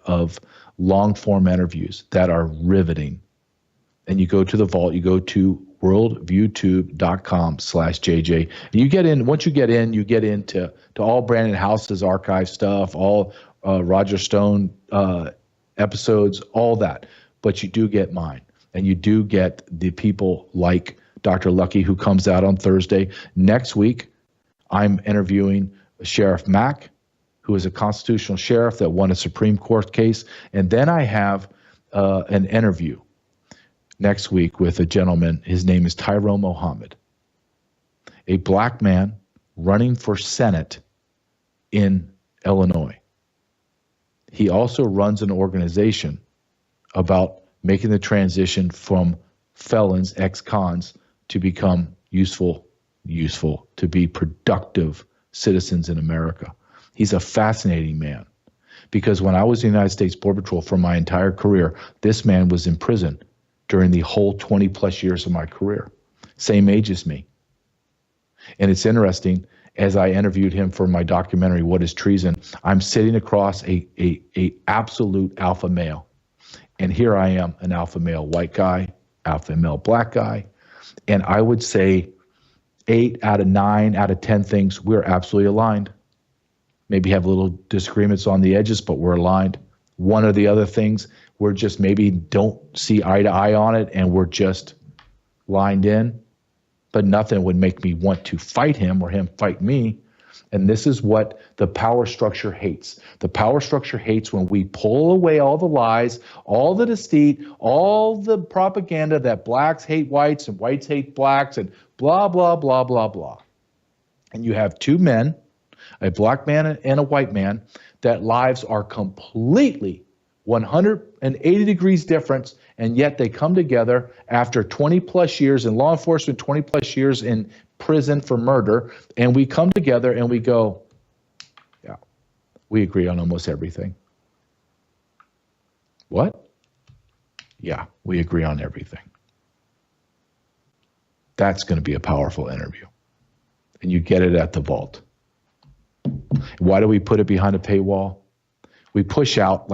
[SPEAKER 15] long form interviews that are riveting. And you go to the vault, you go to worldviewtube.com/JJ. And you get in, once you get into all Brandon House's archive stuff, all Roger Stone episodes, all that. But you do get mine. And you do get the people like Dr. Lucky, who comes out on Thursday. Next week, I'm interviewing Sheriff Mack, who is a constitutional sheriff that won a Supreme Court case. And then I have an interview next week with a gentleman. His name is Tyrone Mohammed, a black man running for Senate in Illinois. He also runs an organization about making the transition from felons, ex-cons, to become useful, to be productive citizens in America. He's a fascinating man because when I was in the United States Border Patrol for my entire career, this man was in prison during the whole 20 plus years of my career. Same age as me. And it's interesting, as I interviewed him for my documentary, What is Treason, I'm sitting across a absolute alpha male. And here I am, an alpha male white guy, alpha male black guy. And I would say 8 out of 9 out of 10 things, we're absolutely aligned. Maybe have little disagreements on the edges, but we're aligned. One of the other things, we're just maybe don't see eye to eye on it and we're just lined in. But nothing would make me want to fight him or him fight me. And this is what the power structure hates. The power structure hates when we pull away all the lies, all the deceit, all the propaganda that blacks hate whites and whites hate blacks and blah, blah, blah, blah, blah. And you have two men, a black man and a white man, that lives are completely 180 degrees difference, and yet they come together after 20 plus years in law enforcement, 20 plus years in prison for murder, and we come together and we go, yeah, we agree on almost everything. What? Yeah, we agree on everything. That's going to be a powerful interview. And you get it at the vault. Why do we put it behind a paywall? We push out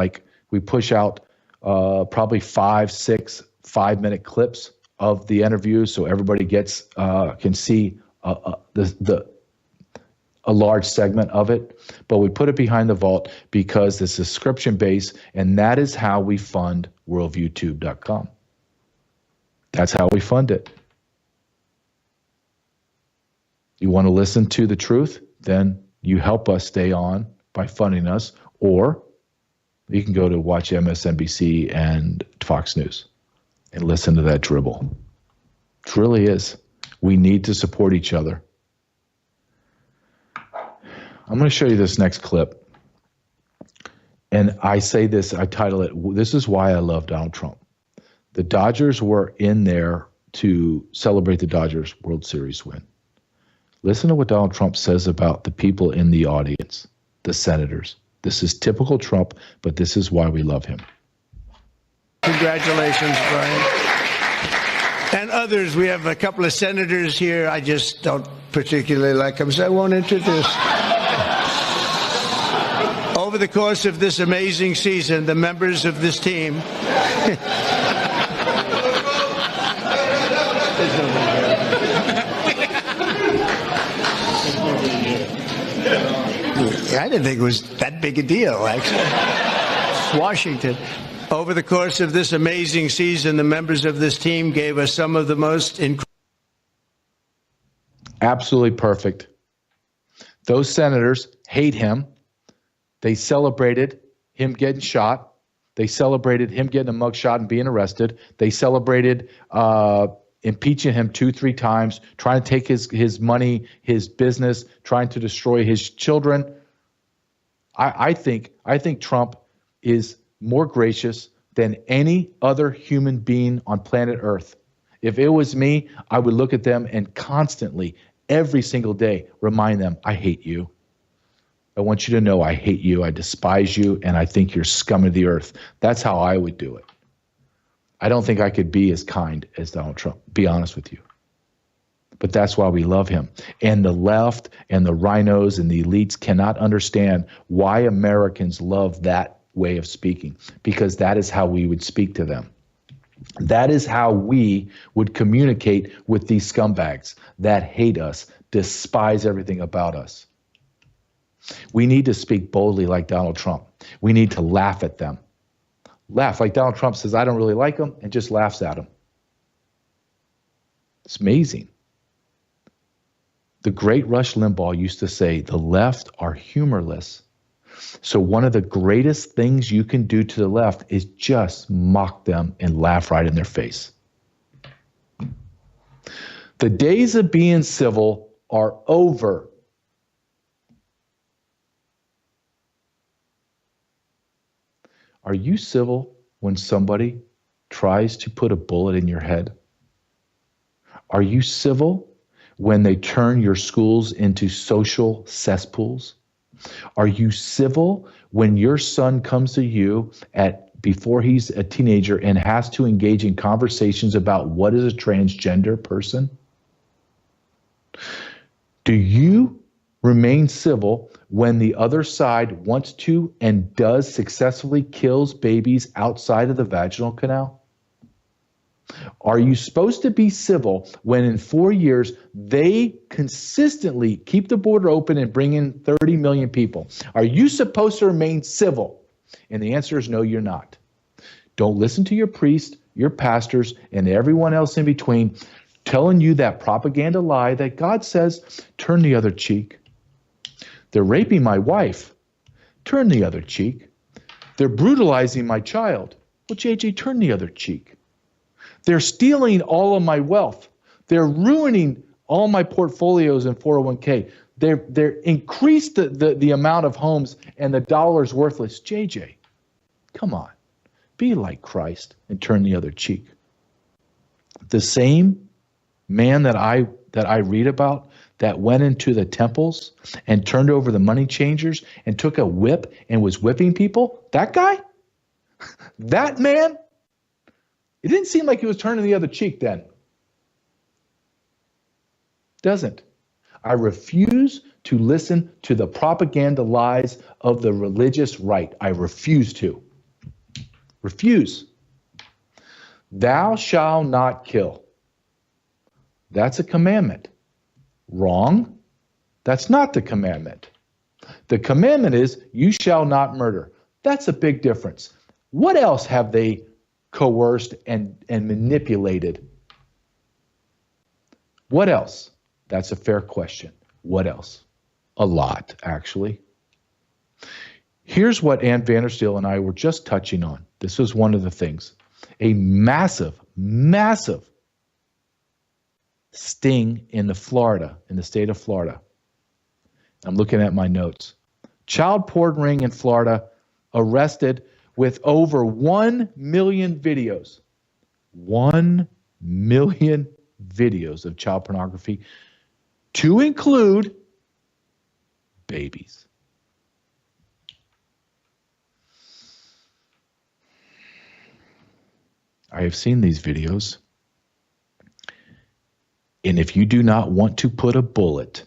[SPEAKER 15] probably 5, 6 5-minute clips of the interview, so everybody gets can see a large segment of it. But we put it behind the vault because it's subscription based, and that is how we fund worldviewtube.com. That's how we fund it. You want to listen to the truth? Then you help us stay on by funding us, or you can go to watch MSNBC and Fox News and listen to that dribble. It really is. We need to support each other. I'm going to show you this next clip. And I say this, I title it, "This is Why I Love Donald Trump." The Dodgers were in there to celebrate the Dodgers World Series win. Listen to what Donald Trump says about the people in the audience, the senators. This is typical Trump, but this is why we love him.
[SPEAKER 18] Congratulations, Brian. And others. We have a couple of senators here. I just don't particularly like them, so I won't introduce. Over the course of this amazing season, the members of this team I didn't think it was that big a deal, actually. Washington. Over the course of this amazing season, the members of this team gave us some of the most
[SPEAKER 15] absolutely perfect. Those senators hate him. They celebrated him getting shot. They celebrated him getting a mugshot and being arrested. They celebrated impeaching him 2-3 times, trying to take his money, his business, trying to destroy his children. I think Trump is more gracious than any other human being on planet Earth. If it was me, I would look at them and constantly, every single day, remind them, I hate you. I want you to know I hate you, I despise you, and I think you're scum of the earth. That's how I would do it. I don't think I could be as kind as Donald Trump, be honest with you. But that's why we love him. And the left and the rhinos and the elites cannot understand why Americans love that way of speaking, because that is how we would speak to them. That is how we would communicate with these scumbags that hate us, despise everything about us. We need to speak boldly like Donald Trump. We need to laugh at them. Laugh like Donald Trump says, I don't really like them, and just laughs at them. It's amazing. The great Rush Limbaugh used to say, the left are humorless. So one of the greatest things you can do to the left is just mock them and laugh right in their face. The days of being civil are over. Are you civil when somebody tries to put a bullet in your head? Are you civil when they turn your schools into social cesspools? Are you civil when your son comes to you before he's a teenager and has to engage in conversations about what is a transgender person? Do you remain civil when the other side wants to and does successfully kills babies outside of the vaginal canal? Are you supposed to be civil when in 4 years they consistently keep the border open and bring in 30 million people? Are you supposed to remain civil? And the answer is no, you're not. Don't listen to your priest, your pastors, and everyone else in between telling you that propaganda lie that God says, turn the other cheek. They're raping my wife. Turn the other cheek. They're brutalizing my child. Well, JJ, turn the other cheek. They're stealing all of my wealth. They're ruining all my portfolios in 401k. They're increased the amount of homes and the dollar's worthless. JJ, come on. Be like Christ and turn the other cheek. The same man that I read about that went into the temples and turned over the money changers and took a whip and was whipping people, that guy? That man? It didn't seem like he was turning the other cheek then. Doesn't. I refuse to listen to the propaganda lies of the religious right. I refuse to. Refuse. Thou shalt not kill. That's a commandment. Wrong. That's not the commandment. The commandment is you shall not murder. That's a big difference. What else have they coerced and manipulated? What else? That's a fair question. What else? A lot, actually. Here's what Ann Vandersteel and I were just touching on. This was one of the things. A massive, massive sting in the state of Florida. I'm looking at my notes. Child porn ring in Florida arrested with over 1 million videos. 1 million videos of child pornography, to include babies. I have seen these videos. And if you do not want to put a bullet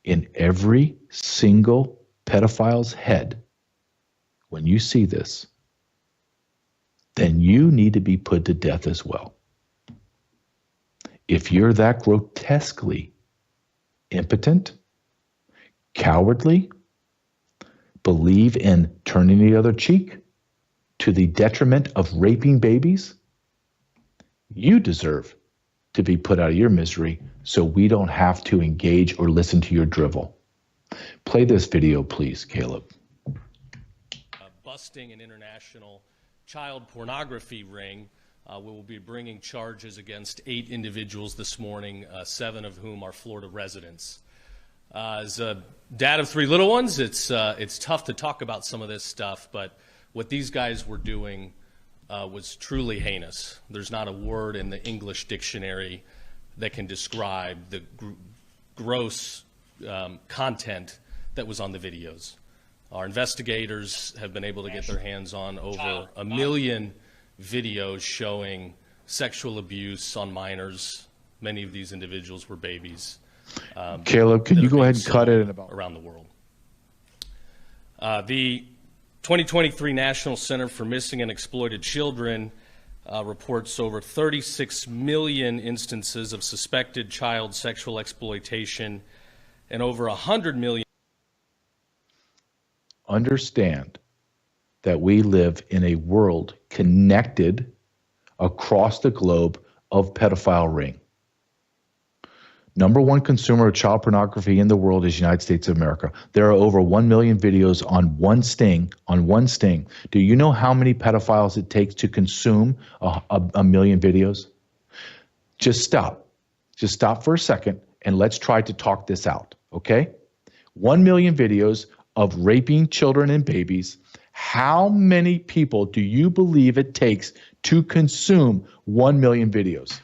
[SPEAKER 15] in every single pedophile's head when you see this, then you need to be put to death as well. If you're that grotesquely impotent, cowardly, believe in turning the other cheek to the detriment of raping babies, you deserve to be put out of your misery so we don't have to engage or listen to your drivel. Play this video, please, Caleb.
[SPEAKER 19] Busting an international child pornography ring. We will be bringing charges against 8 individuals this morning, 7 of whom are Florida residents. As a dad of 3 little ones, it's tough to talk about some of this stuff, but what these guys were doing was truly heinous. There's not a word in the English dictionary that can describe the gross content that was on the videos. Our investigators have been able to get their hands on over 1 million videos showing sexual abuse on minors. Many of these individuals were babies.
[SPEAKER 15] Caleb, can you go ahead and cut it in about
[SPEAKER 19] around the world? The 2023 National Center for Missing and Exploited Children reports over 36 million instances of suspected child sexual exploitation and over 100 million.
[SPEAKER 15] Understand that we live in a world connected across the globe of pedophile ring. Number 1 consumer of child pornography in the world is the United States of America. There are over 1 million videos on one sting. Do you know how many pedophiles it takes to consume a million videos? Just stop. Just stop for a second and let's try to talk this out, okay? 1 million videos of raping children and babies. How many people do you believe it takes to consume 1 million videos?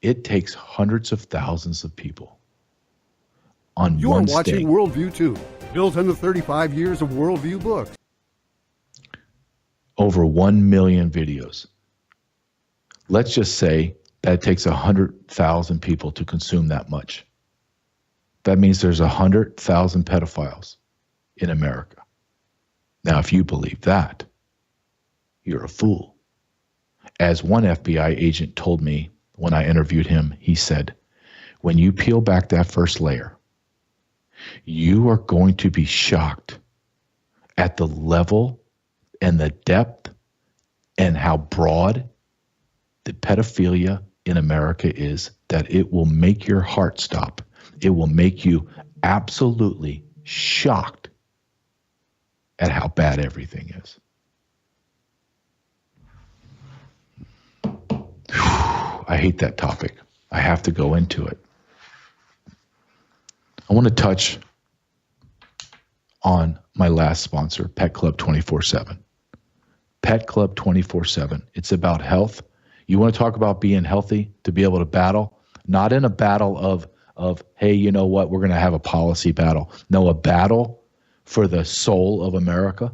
[SPEAKER 15] It takes hundreds of thousands of people on
[SPEAKER 1] You're
[SPEAKER 15] one
[SPEAKER 1] watching
[SPEAKER 15] sting.
[SPEAKER 1] Worldview 2, built on the 35 years of Worldview books.
[SPEAKER 15] Over 1 million videos. Let's just say that it takes 100,000 people to consume that much. That means there's 100,000 pedophiles in America. Now, if you believe that, you're a fool. As one FBI agent told me when I interviewed him, he said, when you peel back that first layer, you are going to be shocked at the level and the depth and how broad the pedophilia in America is, that it will make your heart stop. It will make you absolutely shocked at how bad everything is. I hate that topic. I have to go into it. I want to touch on my last sponsor, Pet Club 24/7. Pet Club 24/7. It's about health. You want to talk about being healthy to be able to battle? Not in a battle of hey, you know what, we're going to have a policy battle. No, a battle for the soul of America.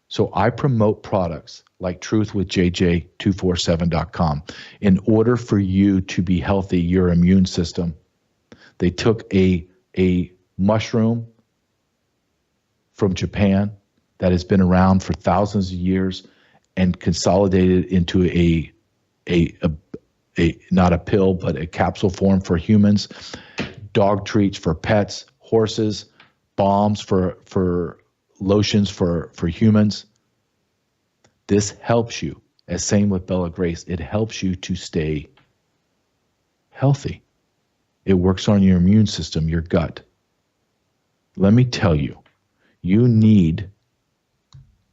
[SPEAKER 15] So I promote products like truthwithjj247.com. In order for you to be healthy, your immune system, they took a mushroom from Japan that has been around for thousands of years and consolidated into a not a pill, but a capsule form for humans, dog treats for pets, horses, balms for lotions for humans. This helps you, as same with Bella Grace, it helps you to stay healthy. It works on your immune system, your gut. Let me tell you, you need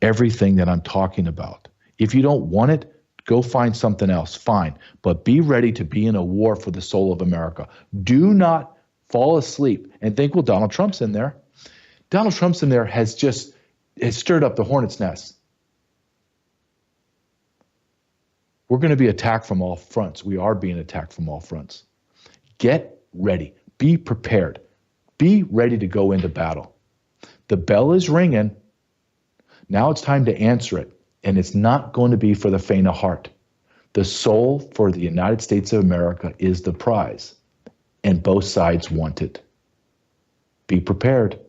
[SPEAKER 15] everything that I'm talking about. If you don't want it, go find something else, fine. But be ready to be in a war for the soul of America. Do not fall asleep and think, well, Donald Trump's in there. Donald Trump's in there has stirred up the hornet's nest. We're going to be attacked from all fronts. We are being attacked from all fronts. Get ready. Be prepared. Be ready to go into battle. The bell is ringing. Now it's time to answer it. And it's not going to be for the faint of heart. The soul for the United States of America is the prize. And both sides want it. Be prepared.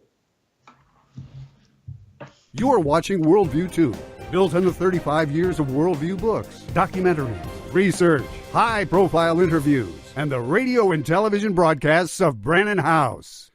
[SPEAKER 1] You are watching Worldview 2, built on the 35 years of Worldview books, documentaries, research, high-profile interviews, and the radio and television broadcasts of Brannon House.